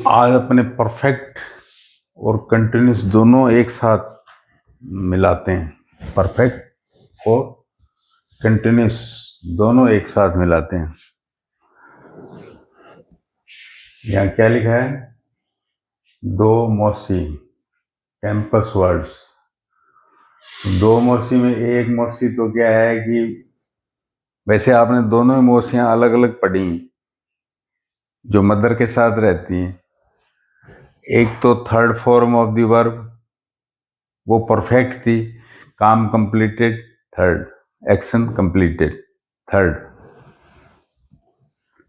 आज अपने परफेक्ट और कंटिन्यूस दोनों एक साथ मिलाते हैं। परफेक्ट और कंटिन्यूस दोनों एक साथ मिलाते हैं। यहाँ क्या लिखा है? दो मौसी कैंपस वर्ड्स। दो मौसी में एक मौसी तो क्या है कि वैसे आपने दोनों मौसियां अलग अलग पढ़ी जो मदर के साथ रहती हैं। एक तो third form of the verb, वो परफेक्ट थी, काम completed, third action completed, third.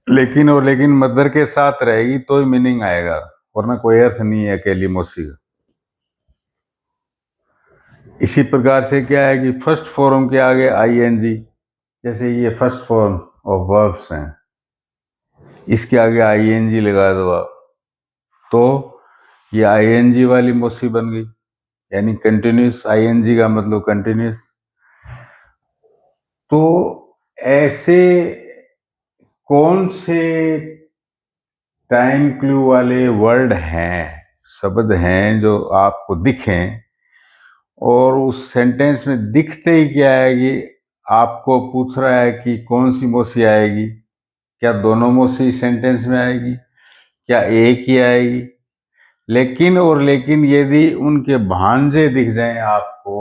लेकिन मदर के साथ रहेगी तो ही मीनिंग आएगा, वरना कोई अर्थ नहीं है अकेली मौसी का। इसी प्रकार से क्या है कि फर्स्ट फॉर्म के आगे आईएनजी, जैसे ये फर्स्ट फॉर्म ऑफ वर्ब्स हैं, इसके आगे आईएनजी लगा दो आप, तो ये आईएनजी वाली मौसी बन गई, यानी कंटिन्यूस। आईएनजी का मतलब कंटिन्यूस। तो ऐसे कौन से टाइम क्लू वाले वर्ड हैं, शब्द हैं जो आपको दिखें और उस सेंटेंस में दिखते ही क्या है कि आपको पूछ रहा है कि कौन सी मौसी आएगी? क्या दोनों मौसी सेंटेंस में आएगी? क्या एक ही आएगी? लेकिन यदि उनके भांजे दिख जाएं आपको,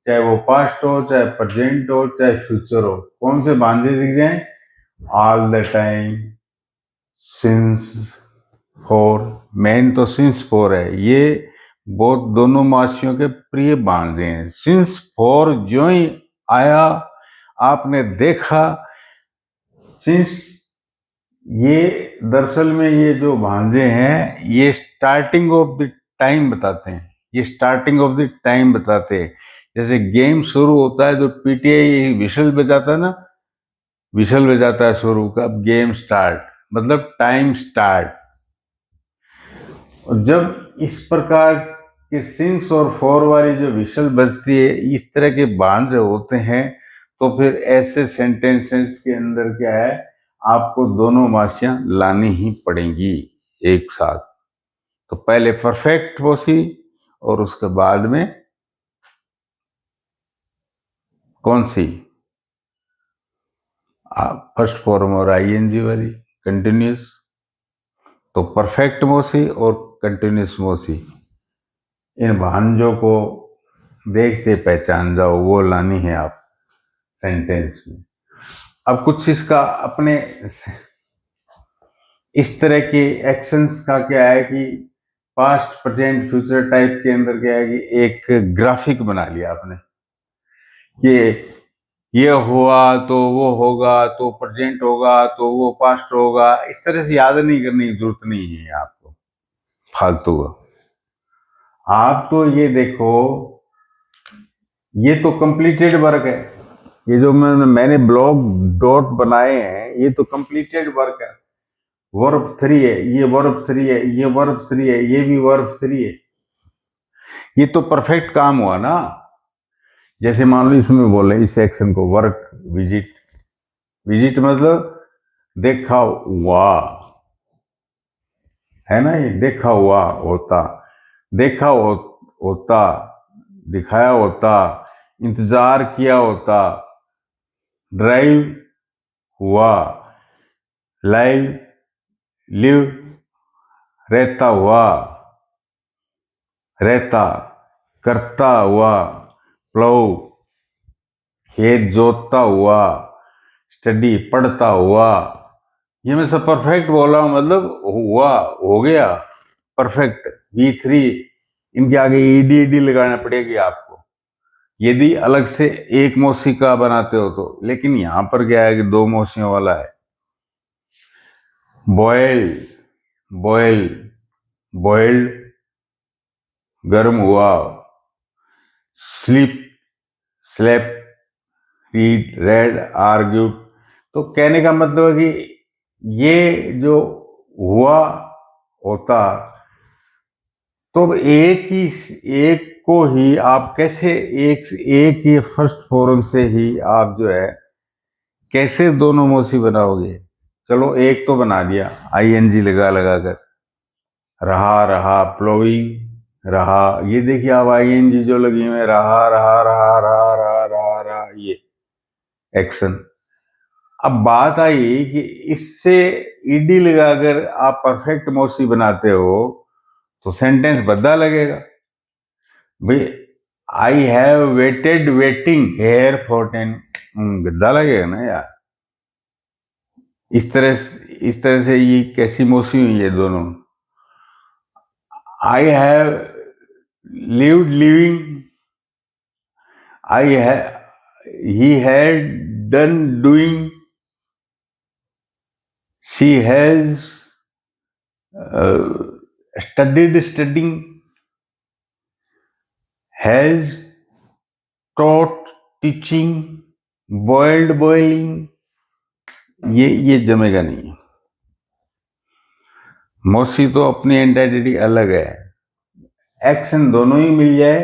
चाहे वो पास्ट हो, चाहे प्रेजेंट हो, चाहे फ्यूचर हो, कौन से भांजे दिख जाएं? All the time, since, for. Main तो सिंस फॉर है, ये बहुत दोनों मौसियों के प्रिय भांजे हैं। सिंस फॉर जो ही आया आपने देखा, सिंस, ये दरअसल में ये जो भांजे हैं ये स्टार्टिंग ऑफ द टाइम बताते हैं। ये स्टार्टिंग ऑफ द टाइम बताते हैं। जैसे गेम शुरू होता है तो पीटीआई विशल बजाता है ना, विशल बजाता है शुरू का, गेम स्टार्ट मतलब टाइम स्टार्ट। और जब इस प्रकार के सिंस और फॉर वाली जो विशल बजती है, इस तरह के भांजे होते हैं, तो फिर ऐसे सेंटेंसेस के अंदर क्या है, आपको दोनों मौसियां लानी ही पड़ेंगी एक साथ। तो पहले परफेक्ट मौसी और उसके बाद में कौन सी? फर्स्ट फॉर्म और आईएनजी वाली कंटिन्यूस। तो परफेक्ट मौसी और कंटिन्यूस मौसी, इन भांजों को देखते पहचान जाओ, वो लानी है आप सेंटेंस में। अब कुछ इसका अपने इस तरह के एक्शंस का क्या है कि पास्ट प्रेजेंट फ्यूचर टाइप के अंदर क्या है कि एक ग्राफिक बना लिया आपने कि ये हुआ तो वो होगा, तो प्रेजेंट होगा तो वो पास्ट होगा। इस तरह से याद नहीं करने की जरूरत नहीं है आपको फालतू का। आप तो ये देखो, ये तो कंप्लीटेड वर्क है। ये जो मैंने ब्लॉक डॉट बनाए हैं, ये तो कंप्लीटेड वर्क है। वर्ब 3 है, ये वर्ब 3 है, ये वर्ब 3 है, ये भी वर्ब 3 है। ये तो परफेक्ट काम हुआ ना। जैसे मान लो इसमें बोले इस एक्शन को वर्क विजिट, विजिट मतलब देखा हुआ है ना, ये देखा हुआ होता, देखा होता, दिखाया होता, इंतजार किया होता, ड्राइव हुआ, लाइव, लिव, रहता हुआ, रहता, करता हुआ, प्लो, खेत जोतता हुआ, स्टडी पढ़ता हुआ। ये मैं सब परफेक्ट बोल रहा हूं, मतलब हुआ, हो गया, परफेक्ट। V3 इनके आगे ईडी लगाना पड़ेगी आपको यदि अलग से एक मौसी का बनाते हो तो। लेकिन यहां पर क्या है कि दो मौसियों वाला है। बॉयल, बॉयल, बॉइल्ड, गर्म हुआ, sleep, slept, read, read, argued. तो कहने का मतलब है कि ये जो हुआ होता, तो एक को ही आप कैसे एक ये फर्स्ट फॉर्म से ही आप जो है कैसे दोनों मौसी बनाओगे? चलो एक तो बना दिया आईएनजी लगा कर, रहा रहा, फ्लोइंग रहा। ये देखिए आप आईएनजी जो लगी हुई है, रहा रहा रहा रहा रहा रहा रहा, ये एक्शन। अब बात आई कि इससे ईडी लगाकर आप परफेक्ट मोसी बनाते हो तो सेंटेंस भद्दा लगेगा भाई। I have waited waiting here for 10, गद्दा लगेगा ना यार। इस तरह से ये कैसी मोसी हुई है दोनों। I have lived living, I have he had done doing, she has studied studying, has taught teaching, boiled boiling, ये जमेगा नहीं। मौसी तो अपनी एंटिटी अलग है। एक्शन दोनों ही मिल जाए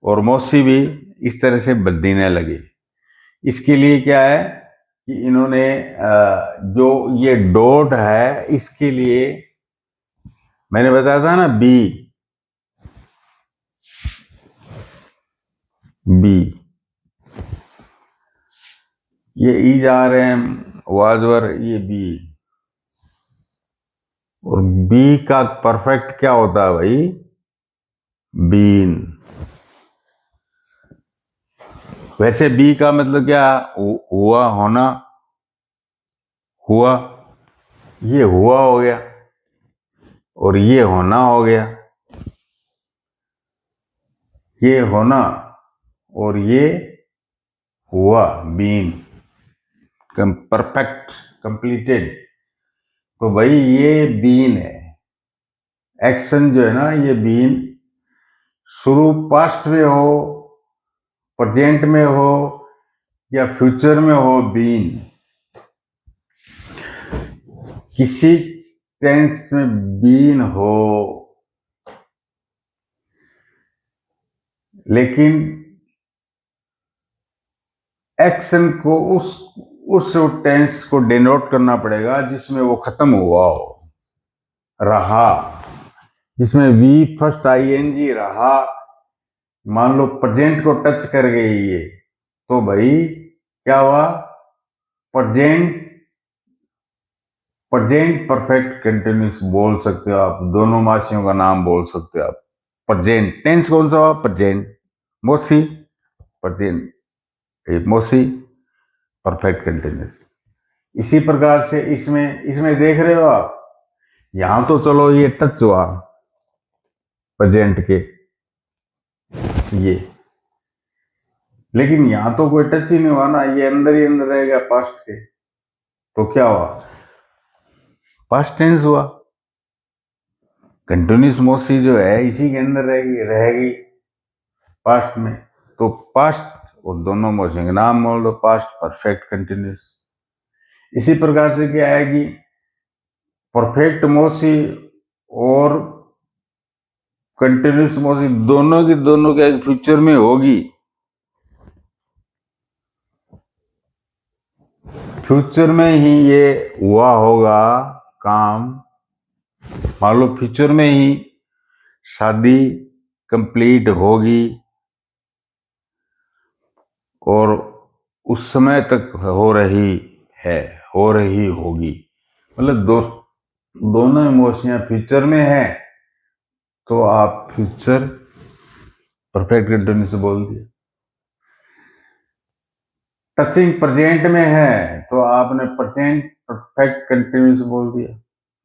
और मौसी भी इस तरह से बदीने लगे। इसके लिए क्या है कि इन्होंने जो ये डॉट है इसके लिए मैंने बताया था ना बी ये ई जा रहे हैं वाजवर, ये बी। और बी का परफेक्ट क्या होता है भाई? बीन। वैसे बी का मतलब क्या? हुआ, होना, हुआ, ये हुआ हो गया और ये होना हो गया, ये होना और ये हुआ, बीन परफेक्ट कंप्लीटेड। तो भाई ये बीन है। एक्शन जो है ना ये बीन, शुरू पास्ट में हो, प्रेजेंट में हो या फ्यूचर में हो, बीन। किसी टेंस में बीन हो, लेकिन एक्शन को उस टेंस को डिनोट करना पड़ेगा जिसमें वो खत्म हुआ हो। रहा, जिसमें वी फर्स्ट आईएनजी रहा, मान लो प्रेजेंट को टच कर गई ये, तो भाई क्या हुआ? प्रेजेंट परफेक्ट कंटिन्यूस बोल सकते हो आप। दोनों मासियों का नाम बोल सकते हो आप। प्रेजेंट टेंस कौन सा हुआ? प्रेजेंट। मोसी, प्रेजेंट मोसी परफेक्ट कंटिन्यूस। इसी प्रकार से इसमें देख रहे हो आप, यहां तो चलो ये टच हुआ प्रेजेंट के ये, लेकिन यहां तो कोई टच ही नहीं हुआ ना, ये अंदर ही अंदर रहेगा पास्ट के। तो क्या हुआ? पास्ट टेंस हुआ। कंटिन्यूस मोसी जो है इसी के अंदर रहेगी पास्ट में। तो पास्ट और दोनों मोसी के नाम बोल दो, पास्ट परफेक्ट कंटिन्यूस। इसी प्रकार से क्या है कि परफेक्ट मोसी और कंटिन्यूस मोसी दोनों के फ्यूचर में होगी। फ्यूचर में ही ये हुआ होगा काम। मान लो फ्यूचर में ही शादी कंप्लीट होगी और उस समय तक हो रही है, हो रही होगी। मतलब दोनों इमोशंस फ्यूचर में है तो आप फ्यूचर परफेक्ट कंटिन्यूस बोल दिया। टचिंग प्रेजेंट में है तो आपने प्रेजेंट परफेक्ट कंटिन्यूस बोल दिया,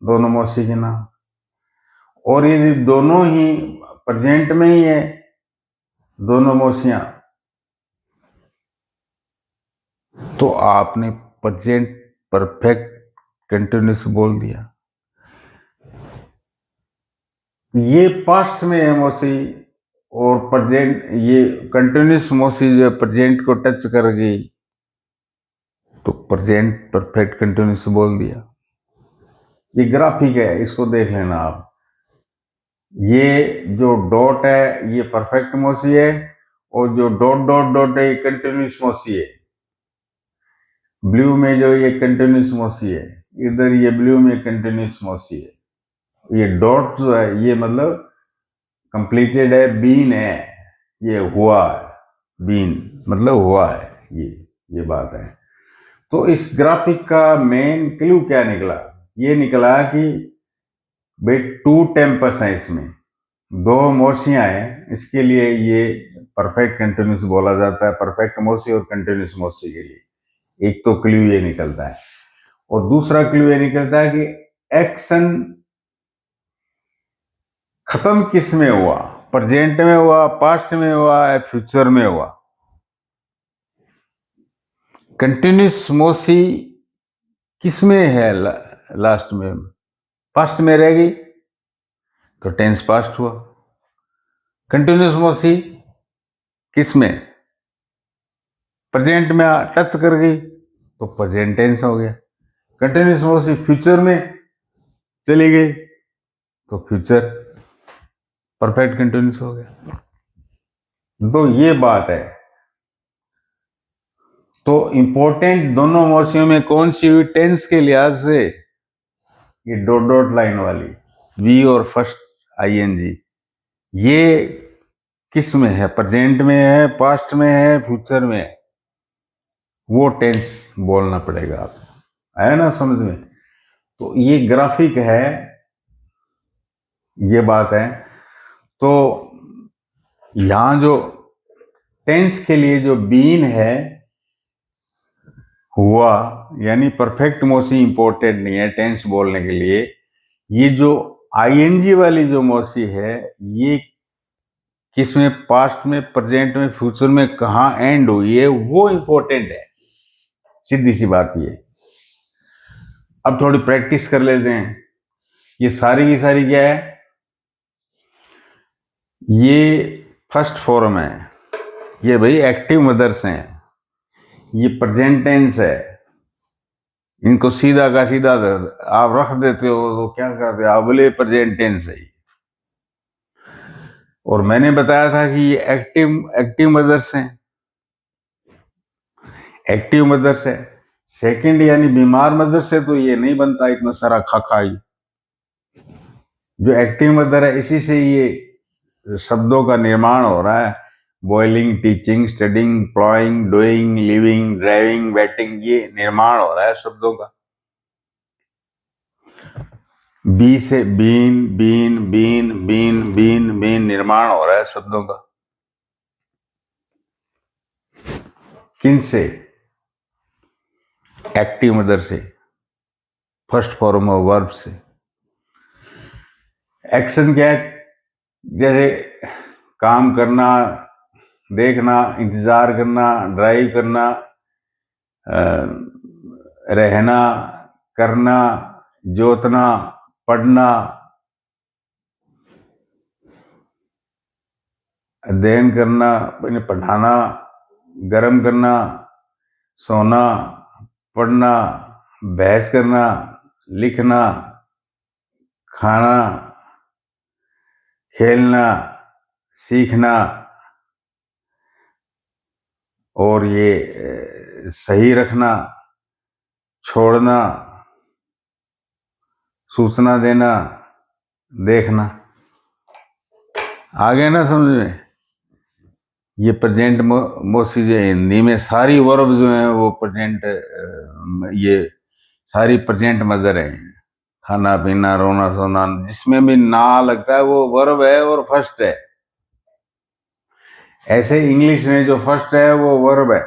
दोनों मौसी के नाम। और ये दोनों ही प्रेजेंट में ही है, दोनों मौसियां, तो आपने प्रेजेंट परफेक्ट कंटिन्यूस बोल दिया। ये पास्ट में है मौसी और प्रेजेंट, ये कंटिन्यूस मौसी जो प्रेजेंट को टच कर गई तो प्रेजेंट परफेक्ट कंटिन्यूस बोल दिया। ये ग्राफिक है, इसको देख लेना आप। ये जो डॉट है ये परफेक्ट मोसी है और जो डॉट डॉट डॉट है ये कंटिन्यूस मोसी है। ब्लू में जो ये कंटिन्यूस मोसी है, इधर ये ब्लू में कंटिन्यूस मोसी है। ये डॉट जो है ये मतलब कंप्लीटेड है, बीन है, ये हुआ है, बीन मतलब हुआ है, ये बात है। तो इस ग्राफिक का मेन क्लू क्या निकला? ये निकला कि भाई टू टेम्पर्स हैं इसमें, दो मोर्सियां हैं, इसके लिए ये परफेक्ट कंटिन्यूस बोला जाता है, परफेक्ट मोर्सी और कंटिन्यूस मोर्सी के लिए। एक तो क्लू ये निकलता है, और दूसरा क्लू ये निकलता है कि एक्शन खत्म किस में हुआ, प्रेजेंट में हुआ, पास्ट में हुआ या फ्यूचर में हुआ। कंटिन्यूस मोसी किस में है लास्ट में? पास्ट में रहेगी तो टेंस पास्ट हुआ। कंटिन्यूस मोसी किस में? प्रेजेंट में टच कर गई तो प्रेजेंट टेंस हो गया। कंटिन्यूस मोसी फ्यूचर में चली गई तो फ्यूचर परफेक्ट कंटिन्यूस हो गया। तो ये बात है। तो इंपॉर्टेंट दोनों मोर्सियों में कौन सी हुई टेंस के लिहाज से? ये डॉट डॉट लाइन वाली वी और फर्स्ट आईएनजी, ये किस में है? प्रेजेंट में है, पास्ट में है, फ्यूचर में है, वो टेंस बोलना पड़ेगा आपको। आया ना समझ में? तो ये ग्राफिक है, ये बात है। तो यहां जो टेंस के लिए जो बीन है हुआ, यानी परफेक्ट मोसी इंपॉर्टेंट नहीं है टेंस बोलने के लिए। ये जो आईएनजी वाली जो मोसी है, ये किसमें? पास्ट में, प्रेजेंट में, फ्यूचर में कहाँ एंड हुई है, वो इंपॉर्टेंट है। सीधी सी बात ये। अब थोड़ी प्रैक्टिस कर लेते हैं। ये सारी की सारी क्या है? ये फर्स्ट फॉर्म है, ये भाई एक्टिव मदर्स हैं, ये प्रेजेंट टेंस है। इनको सीधा का सीधा आप रख देते हो तो क्या करते हो? आप बोले प्रेजेंट टेंस है। और मैंने बताया था कि ये एक्टिव मदर्स हैं, एक्टिव मदर्स है। सेकंड यानी बीमार मदर से तो ये नहीं बनता इतना सारा खाई। जो एक्टिव मदर है इसी से ये शब्दों का निर्माण हो रहा है। Boiling, teaching, studying, ploughing, doing, living, driving, batting, ये निर्माण हो रहा है शब्दों का। बी से been, been, been, been, been, been निर्माण हो रहा है शब्दों का। किन से? एक्टिव मदर से, फर्स्ट फॉर्म ऑफ वर्ब से। एक्शन क्या है? जैसे काम करना, देखना, इंतजार करना, ड्राइव करना, रहना, करना, जोतना, पढ़ना, अध्ययन करना, पढ़ाना, गर्म करना, सोना, पढ़ना, बहस करना, लिखना, खाना, खेलना, सीखना, और ये सही रखना, छोड़ना, सूचना देना, देखना। आ गया ना समझ में? ये प्रेजेंट मोसी जो हिंदी में सारी वर्ब जो है वो प्रेजेंट, ये सारी प्रेजेंट मदर है। खाना पीना, रोना सोना, जिसमें भी ना लगता है वो वर्ब है और फर्स्ट है। ऐसे इंग्लिश में जो फर्स्ट है वो वर्ब है।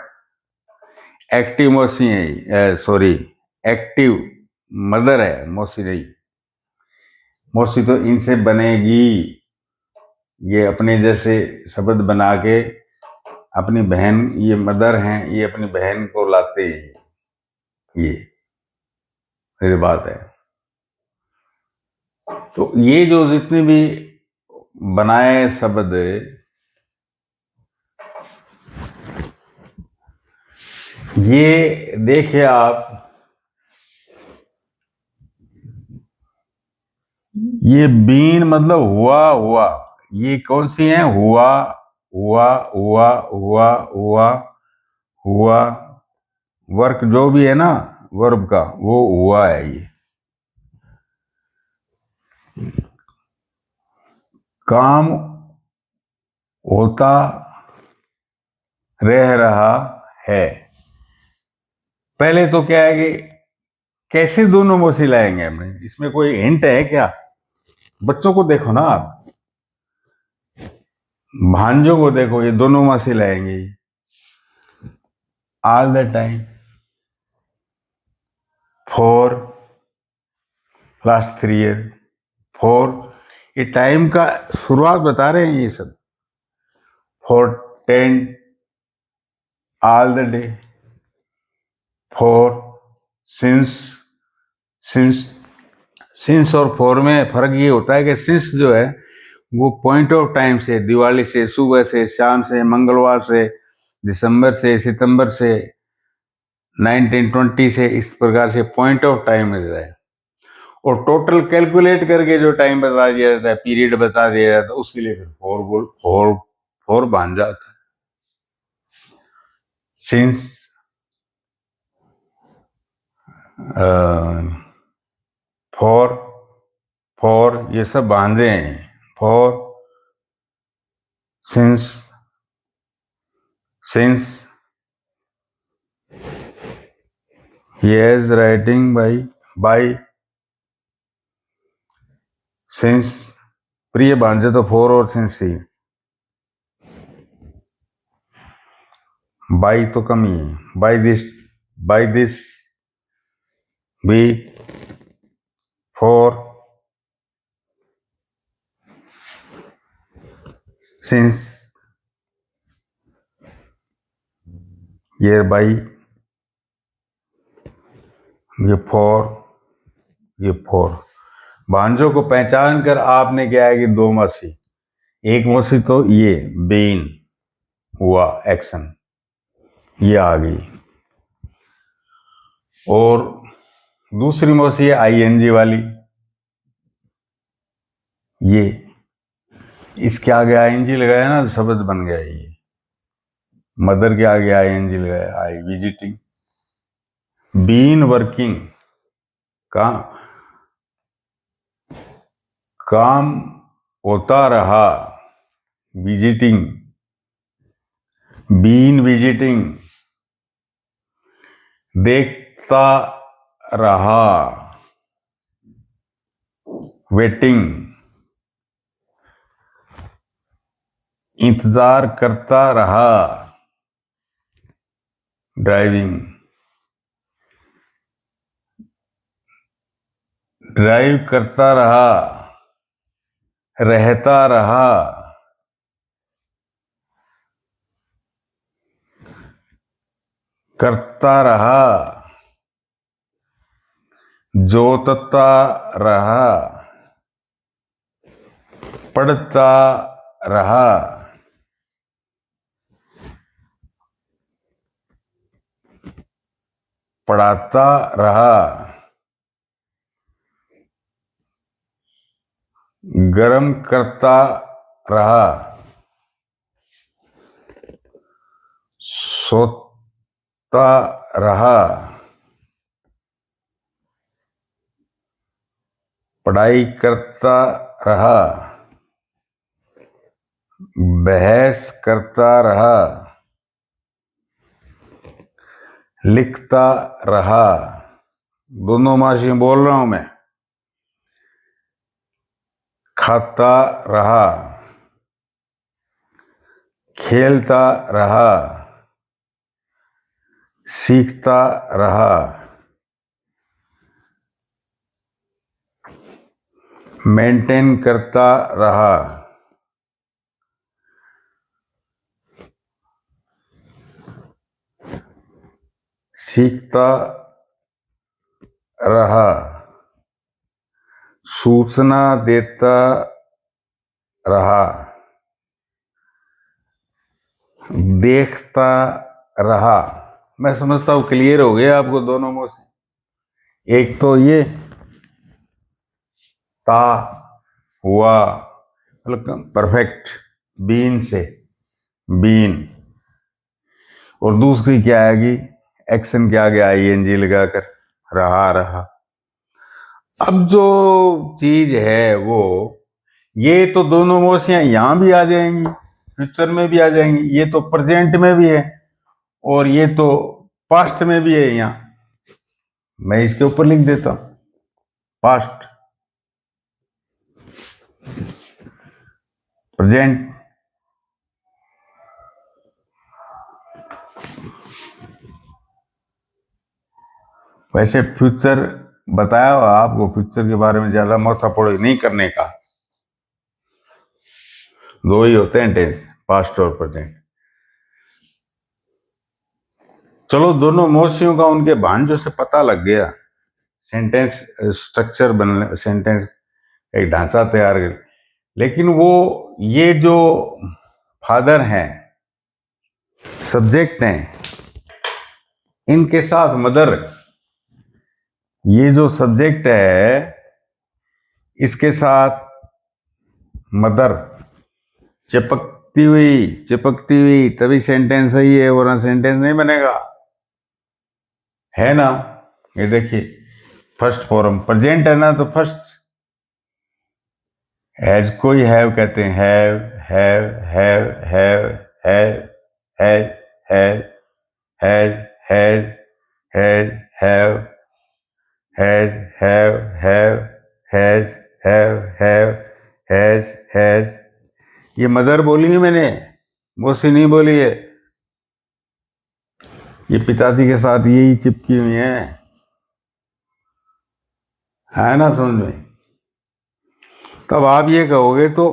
एक्टिव मोसी है, सॉरी, एक्टिव मदर है, मोसी नहीं। मोसी तो इनसे बनेगी। ये अपने जैसे शब्द बना के अपनी बहन, ये मदर हैं, ये अपनी बहन को लाते हैं। ये मेरी बात है। तो ये जो जितने भी बनाए शब्द, ये देखिए आप, ये बीन मतलब हुआ हुआ, ये कौन सी है? हुआ हुआ हुआ हुआ हुआ हुआ। वर्क जो भी है ना वर्ब का, वो हुआ है ये। काम होता रह रहा है। पहले तो क्या है कि कैसे दोनों मोसी लाएंगे हमने, इसमें कोई हिंट है क्या? बच्चों को देखो ना आप, भांजों को देखो, ये दोनों मोसी लाएंगे all the time. For last 3 year, for ये टाइम का शुरुआत बता रहे हैं ये सब। For 10 all the day, for since, since since और फॉर में फर्क ये होता है कि सिंस जो है वो पॉइंट ऑफ टाइम से, दिवाली से, सुबह से, शाम से, मंगलवार से, दिसंबर से, सितंबर से, 1920 से, इस प्रकार से पॉइंट ऑफ टाइम मिल जाए। और टोटल कैलकुलेट करके जो टाइम बता दिया जाता है, पीरियड बता दिया जाता है, उसके लिए फिर फोर बन जाता है। सिंस फॉर ये सब बांधे हैं। For since Yes, writing by since, प्रिय भांजे तो फोर और सिंस ही, बाई तो कम ही है। By this week, for since, ये बाई, ये फोर। भांजों को पहचान कर आपने क्या है कि दो मौसी, एक मौसी तो ये बेन हुआ एक्शन, ये आ गई, और दूसरी मौसी है आईएनजी वाली, ये इसके आगे आईएनजी लगाया ना तो शब्द बन गया। ये मदर के आगे आईएनजी लगाया, आई विजिटिंग। बीन वर्किंग, काम होता रहा, विजिटिंग, बीन विजिटिंग। देखता रहा, वेटिंग। इंतजार करता रहा, ड्राइविंग। ड्राइव करता रहा, रहता रहा, करता रहा, जोतता रहा, पढ़ता रहा, पढ़ाता रहा, गरम करता रहा, सोता रहा, पढ़ाई करता रहा, बहस करता रहा, लिखता रहा। दोनों मासी बोल रहा हूं मैं। खाता रहा, खेलता रहा, सीखता रहा, मेंटेन करता रहा, सीखता रहा, सूचना देता रहा, देखता रहा। मैं समझता हूं क्लियर हो गया आपको दोनों में से। एक तो ये ता हुआ, मतलब परफेक्ट, बीन से, बीन। और दूसरी क्या आएगी, एक्शन के आगे आईएनजी लगाकर, रहा। अब जो चीज है वो, ये तो दोनों मोशियां यहां भी आ जाएंगी, फ्यूचर में भी आ जाएंगी, ये तो प्रेजेंट में भी है और ये तो पास्ट में भी है। यहां मैं इसके ऊपर लिख देता हूं पास्ट, प्रेजेंट, वैसे फ्यूचर बताया हुआ आपको, फ्यूचर के बारे में ज्यादा माथापड़ी नहीं करने का। दो ही होते हैं टेंस, पास्ट और प्रेजेंट। चलो दोनों मोशियों का उनके भांजों से पता लग गया, सेंटेंस स्ट्रक्चर बनने, सेंटेंस एक ढांचा तैयार कर। लेकिन वो ये जो फादर हैं, सब्जेक्ट हैं, इनके साथ मदर, ये जो सब्जेक्ट है इसके साथ मदर चिपकती हुई तभी सेंटेंस सही है, वरना सेंटेंस नहीं बनेगा, है ना। ये देखिए फर्स्ट फॉर्म प्रेजेंट है ना, तो फर्स्ट हैज को ही हैव कहते हैं, have has has has has has have has have has have has. ये मदर बोली है मैंने, मोसी नहीं बोली है। ये पिताजी के साथ यही चिपकी हुई है ना समझ में। तब आप ये कहोगे तो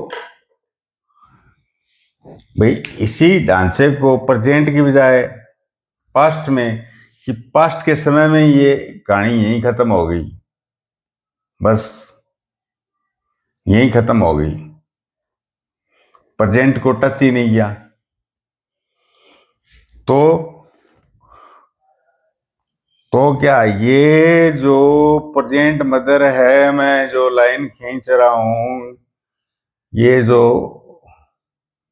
भाई इसी ढांचे को प्रेजेंट की बजाय पास्ट में, कि पास्ट के समय में ये कहानी यहीं खत्म हो गई, बस यहीं खत्म हो गई, प्रेजेंट को टच ही नहीं किया। तो क्या ये जो प्रेजेंट मदर है, मैं जो लाइन खींच रहा हूं,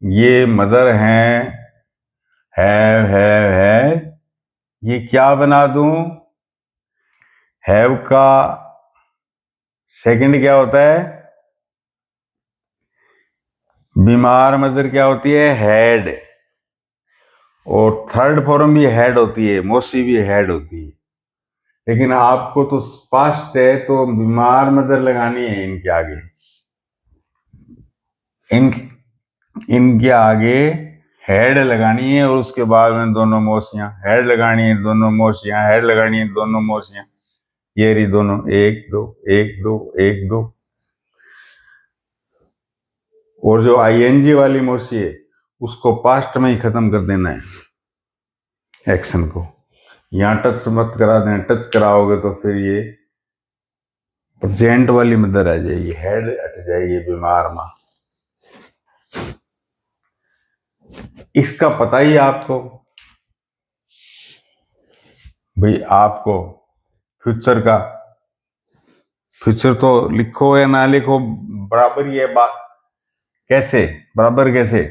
ये मदर है, ये क्या बना दूं, हैव का सेकंड क्या होता है, बीमार मदर क्या होती है, हैड, और थर्ड फॉर्म भी हैड होती है, मोसी भी हैड होती है। लेकिन आपको तो पास्ट है तो बीमार मदर लगानी है इनके आगे, इन इनके आगे हेड लगानी है, और उसके बाद में दोनों मोशियां, हेड लगानी है, दोनों मोशियां, हेड लगानी है, दोनों मोशियां, ये रही दोनों, एक दो एक दो एक दो। और जो आईएनजी वाली मोशी है उसको पास्ट में ही खत्म कर देना है, एक्शन को। यहां टच मत करा देना, टच कराओगे तो फिर ये प्रेजेंट वाली मदर आ जाएगी, हेड हट जाएगी, बीमार मां। इसका पता ही आपको, भाई आपको फ्यूचर का, फ्यूचर तो लिखो या ना लिखो बराबर ही है बात। कैसे बराबर, कैसे,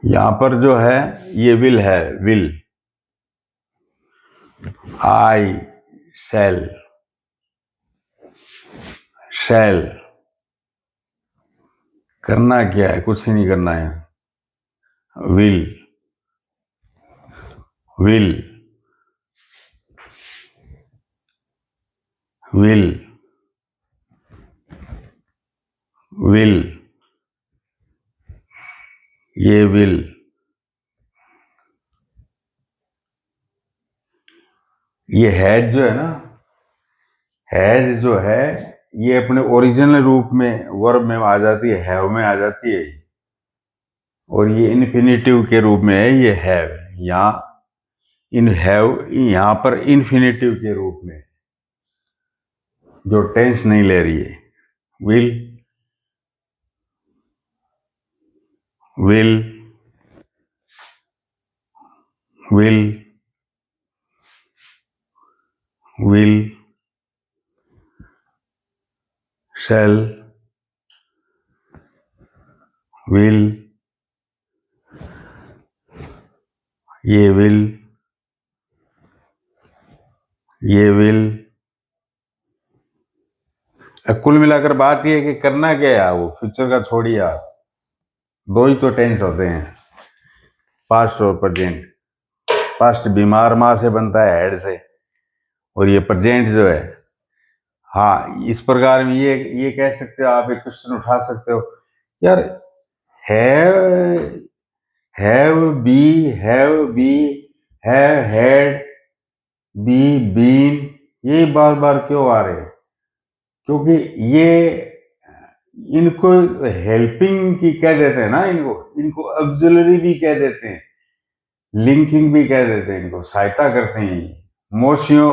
यहां पर जो है ये विल है, विल, आई शैल, शैल करना क्या है, कुछ ही नहीं करना है, विल, विल, विल, विल, ये विल, ये हैज जो है ना, हैज जो है ये अपने ओरिजिनल रूप में वर्ब में आ जाती है, हैव में आ जाती है, और ये इन्फिनेटिव के रूप में है, ये हैव, यहाँ इन हैव यहां पर इन्फिनेटिव के रूप में, जो टेंस नहीं ले रही है, will, will, will, will, shall, will, ये विल, ये विल। कुल मिलाकर बात ये है कि करना क्या है, वो फ्यूचर का छोड़िए आप, दो ही तो टेंस होते हैं, पास्ट और प्रेजेंट। पास्ट बीमार माँ से बनता है, हेड से, और ये प्रेजेंट जो है, हाँ इस प्रकार में ये कह सकते हो आप, एक क्वेश्चन उठा सकते हो यार, have be, have had, be, been, ये बार बार क्यों आ रहे हैं? क्योंकि ये इनको हेल्पिंग की कह देते हैं ना, इनको ऑक्सिलरी भी कह देते हैं, लिंकिंग भी कह देते हैं, इनको सहायता करते हैं। मौसियों,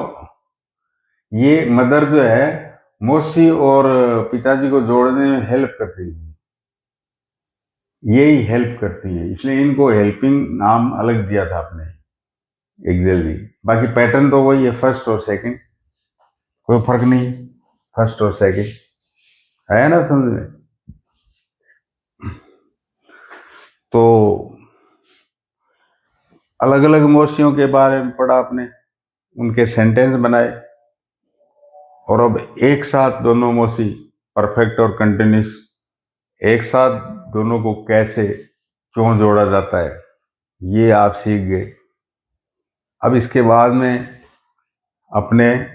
ये मदर जो है मौसी और पिताजी को जोड़ने में हेल्प करती है, यही हेल्प करती है, इसलिए इनको हेल्पिंग नाम अलग दिया था आपने, एक्सिलरी। बाकी पैटर्न तो वही है, फर्स्ट और सेकंड, कोई फर्क नहीं, फर्स्ट और सेकंड है ना समझ में। तो अलग अलग मौसियों के बारे में पढ़ा आपने, उनके सेंटेंस बनाए, और अब एक साथ दोनों मौसी, परफेक्ट और कंटिन्यूस, एक साथ दोनों को कैसे क्यों जोड़ा जाता है, ये आप सीख गए। अब इसके बाद में अपने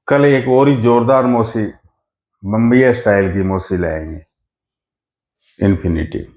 कल एक और ही जोरदार मौसी, बम्बई स्टाइल की मौसी लाएंगे, इन्फिनिटिव।